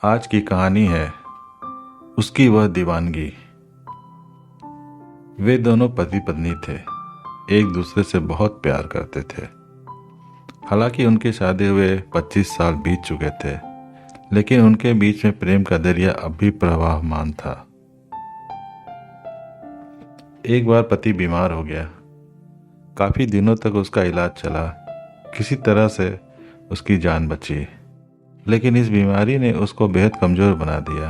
आज की कहानी है उसकी वह दीवानगी। वे दोनों पति पत्नी थे, एक दूसरे से बहुत प्यार करते थे। हालांकि उनकी शादी हुए 25 साल बीत चुके थे, लेकिन उनके बीच में प्रेम का दरिया अब भी प्रवाहमान था। एक बार पति बीमार हो गया। काफी दिनों तक उसका इलाज चला। किसी तरह से उसकी जान बची, लेकिन इस बीमारी ने उसको बेहद कमजोर बना दिया।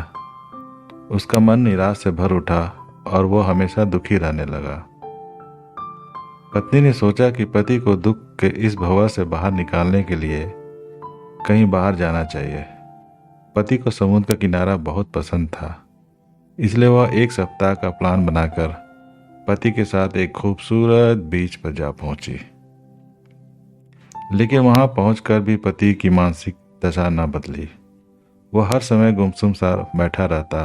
उसका मन निराश से भर उठा और वो हमेशा दुखी रहने लगा। पत्नी ने सोचा कि पति को दुख के इस भंवर से बाहर निकालने के लिए कहीं बाहर जाना चाहिए। पति को समुद्र का किनारा बहुत पसंद था, इसलिए वह एक सप्ताह का प्लान बनाकर पति के साथ एक खूबसूरत बीच पर जा पहुंची। लेकिन वहां पहुंचकर भी पति की मानसिक दशा न बदली। वह हर समय गुमसुम सा बैठा रहता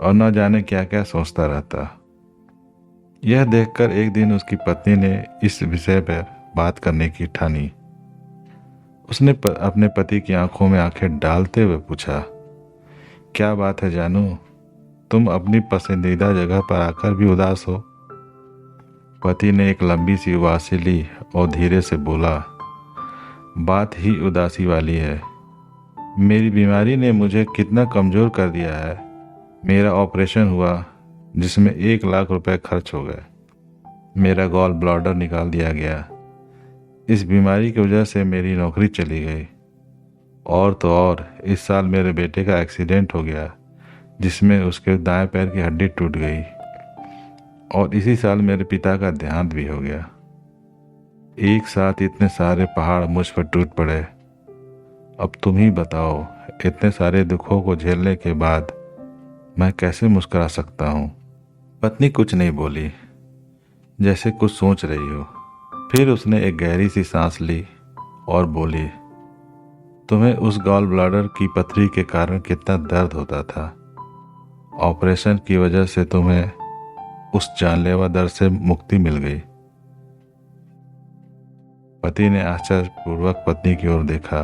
और न जाने क्या क्या सोचता रहता। यह देखकर एक दिन उसकी पत्नी ने इस विषय पर बात करने की ठानी। उसने अपने पति की आंखों में आंखें डालते हुए पूछा, क्या बात है जानू, तुम अपनी पसंदीदा जगह पर आकर भी उदास हो? पति ने एक लंबी सी उबासी ली और धीरे से बोला, बात ही उदासी वाली है। मेरी बीमारी ने मुझे कितना कमज़ोर कर दिया है। मेरा ऑपरेशन हुआ जिसमें 1 लाख रुपए खर्च हो गए। मेरा गॉल ब्लैडर निकाल दिया गया। इस बीमारी की वजह से मेरी नौकरी चली गई। और तो और इस साल मेरे बेटे का एक्सीडेंट हो गया जिसमें उसके दाएं पैर की हड्डी टूट गई। और इसी साल मेरे पिता का देहांत भी हो गया। एक साथ इतने सारे पहाड़ मुझ पर टूट पड़े। अब तुम ही बताओ, इतने सारे दुखों को झेलने के बाद मैं कैसे मुस्कुरा सकता हूँ? पत्नी कुछ नहीं बोली, जैसे कुछ सोच रही हो। फिर उसने एक गहरी सी सांस ली और बोली, तुम्हें उस गॉल ब्लैडर की पथरी के कारण कितना दर्द होता था। ऑपरेशन की वजह से तुम्हें उस जानलेवा दर्द से मुक्ति मिल गई। पति ने आश्चर्यपूर्वक पत्नी की ओर देखा।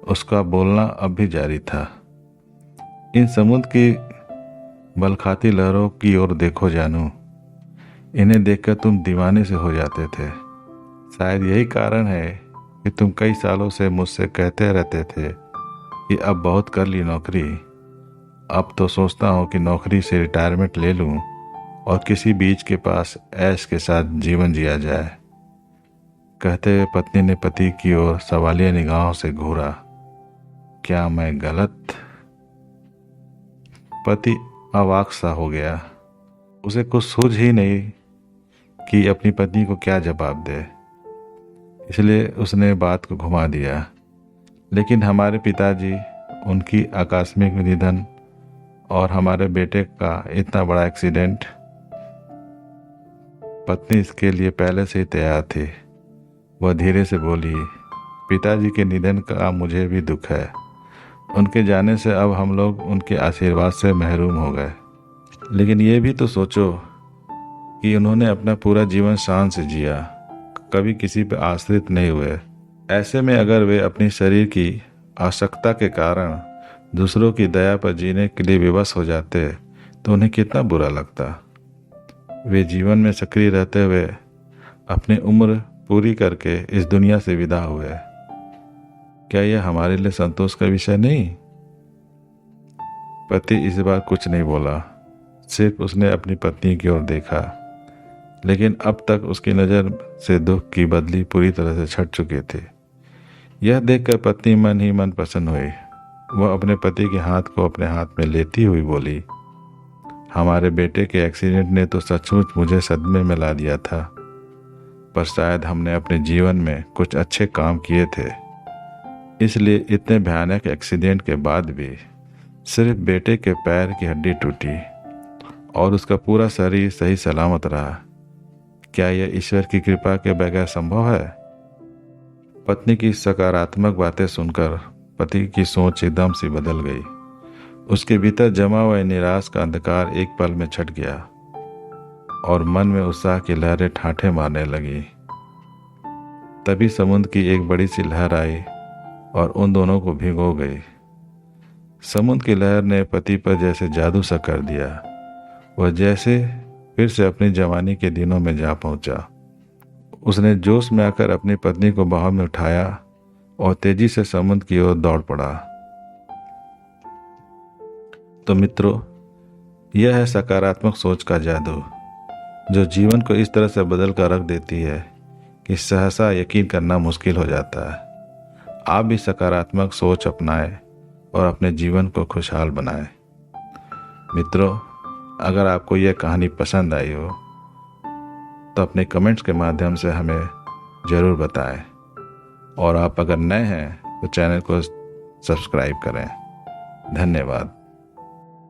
उसका बोलना अब भी जारी था। इन समुद्र की बलखाती लहरों की ओर देखो जानू, इन्हें देखकर तुम दीवाने से हो जाते थे। शायद यही कारण है कि तुम कई सालों से मुझसे कहते रहते थे कि अब बहुत कर ली नौकरी। अब तो सोचता हूँ कि नौकरी से रिटायरमेंट ले लूँ और किसी बीच के पास ऐश के साथ जीवन जिया जाए। कहते हुए पत्नी ने पति की ओर सवालिया निगाहों से घूरा। क्या मैं गलत? पति अवाक सा हो गया। उसे कुछ सूझ ही नहीं कि अपनी पत्नी को क्या जवाब दे, इसलिए उसने बात को घुमा दिया। लेकिन हमारे पिताजी, उनकी आकस्मिक निधन और हमारे बेटे का इतना बड़ा एक्सीडेंट, पत्नी इसके लिए पहले से ही तैयार थी। वह धीरे से बोली, पिताजी के निधन का मुझे भी दुख है। उनके जाने से अब हम लोग उनके आशीर्वाद से महरूम हो गए। लेकिन ये भी तो सोचो कि उन्होंने अपना पूरा जीवन शान से जिया, कभी किसी पर आश्रित नहीं हुए। ऐसे में अगर वे अपनी शरीर की आवश्यकता के कारण दूसरों की दया पर जीने के लिए विवश हो जाते तो उन्हें कितना बुरा लगता। वे जीवन में सक्रिय रहते हुए अपनी उम्र पूरी करके इस दुनिया से विदा हुए। क्या यह हमारे लिए संतोष का विषय नहीं? पति इस बार कुछ नहीं बोला, सिर्फ उसने अपनी पत्नी की ओर देखा। लेकिन अब तक उसकी नज़र से दुख की बदली पूरी तरह से छट चुके थे। यह देखकर पत्नी मन ही मन प्रसन्न हुई। वह अपने पति के हाथ को अपने हाथ में लेती हुई बोली, हमारे बेटे के एक्सीडेंट ने तो सचमुच मुझे सदमे में ला दिया था, पर शायद हमने अपने जीवन में कुछ अच्छे काम किए थे, इसलिए इतने भयानक एक्सीडेंट के बाद भी सिर्फ बेटे के पैर की हड्डी टूटी और उसका पूरा शरीर सही सलामत रहा। क्या यह ईश्वर की कृपा के बगैर संभव है? पत्नी की सकारात्मक बातें सुनकर पति की सोच एकदम से बदल गई। उसके भीतर जमा हुआ निराश का अंधकार एक पल में छट गया और मन में उत्साह की लहरें ठाठे मारने लगी। तभी समुद्र की एक बड़ी सी लहर आई और उन दोनों को भिगो गई। समुद्र की लहर ने पति पर जैसे जादू सा कर दिया। वह जैसे फिर से अपनी जवानी के दिनों में जा पहुंचा। उसने जोश में आकर अपनी पत्नी को बाहों में उठाया और तेजी से समुद्र की ओर दौड़ पड़ा। तो मित्रों, यह है सकारात्मक सोच का जादू, जो जीवन को इस तरह से बदल कर रख देती है कि सहसा यकीन करना मुश्किल हो जाता है। आप भी सकारात्मक सोच अपनाएं और अपने जीवन को खुशहाल बनाएं। मित्रों, अगर आपको यह कहानी पसंद आई हो तो अपने कमेंट्स के माध्यम से हमें ज़रूर बताएं। और आप अगर नए हैं तो चैनल को सब्सक्राइब करें। धन्यवाद।